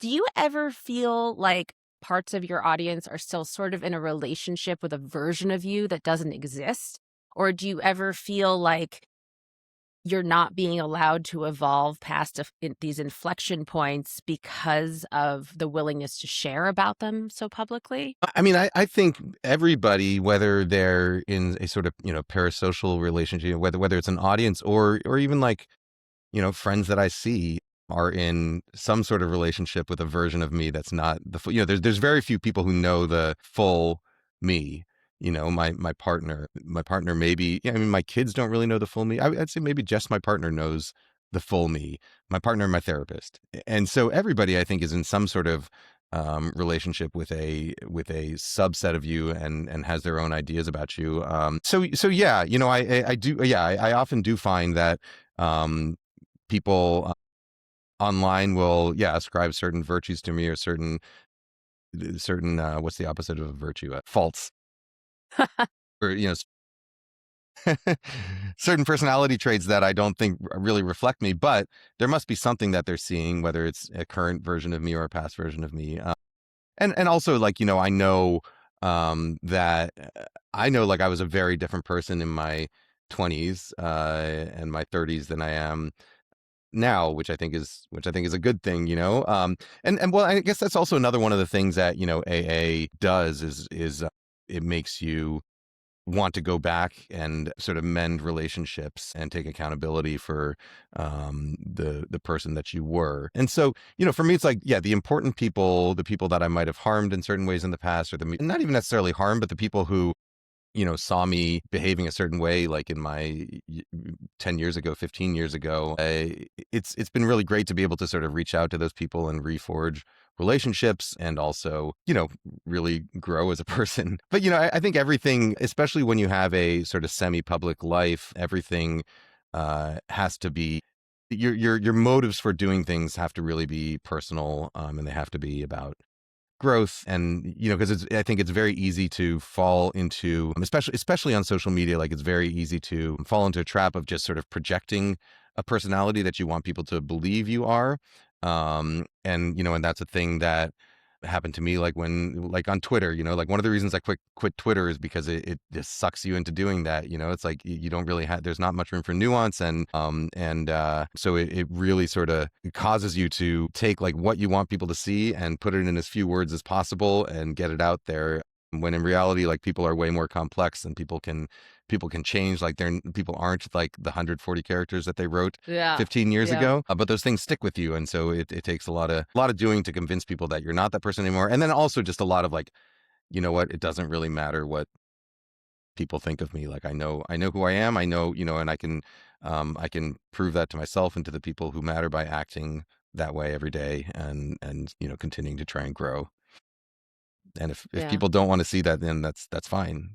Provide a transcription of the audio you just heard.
Do you ever feel like parts of your audience are still sort of in a relationship with a version of you that doesn't exist? Or do you ever feel like you're not being allowed to evolve past these inflection points because of the willingness to share about them so publicly? I mean, I think everybody, whether they're in a sort of, parasocial relationship, whether it's an audience or even like, friends that I see are in some sort of relationship with a version of me that's not the full, there's very few people who know the full me. My partner maybe, yeah, I mean, my kids don't really know the full me. I'd say maybe just my partner knows the full me, my partner and my therapist. And so everybody I think is in some sort of relationship with a subset of you and has their own ideas about you. So yeah, I do, yeah, I often do find that um, people online will, yeah, ascribe certain virtues to me or certain what's the opposite of a virtue? Faults, or certain personality traits that I don't think really reflect me, but there must be something that they're seeing, whether it's a current version of me or a past version of me. And also, like, that I know, like, I was a very different person in my 20s and my 30s than I am now, which I think is a good thing, and well, I guess that's also another one of the things that AA does is it makes you want to go back and sort of mend relationships and take accountability for the person that you were. And so, for me, it's like, yeah, the important people, the people that I might have harmed in certain ways in the past, or not even necessarily harmed, but the people who saw me behaving a certain way, like in my 10 years ago, 15 years ago. It's been really great to be able to sort of reach out to those people and reforge relationships and also, really grow as a person. But, I think everything, especially when you have a sort of semi-public life, everything has to be your motives for doing things have to really be personal, and they have to be about growth. And because I think it's very easy to fall into, especially on social media, like, it's very easy to fall into a trap of just sort of projecting a personality that you want people to believe you are. And that's a thing that happened to me, like, like, on Twitter. Like, one of the reasons I quit Twitter is because it just sucks you into doing that. It's like you don't really have, there's not much room for nuance, and so it really sort of causes you to take, like, what you want people to see and put it in as few words as possible and get it out there, when in reality, like, people are way more complex, and people can change. Like, people aren't like the 140 characters that they wrote Yeah. 15 years Yeah. ago, but those things stick with you. And so it takes a lot of doing to convince people that you're not that person anymore. And then also just a lot of, like, what, it doesn't really matter what people think of me. Like, I know who I am. I know, and I can prove that to myself and to the people who matter by acting that way every day, and continuing to try and grow. And if Yeah. people don't want to see that, then that's fine.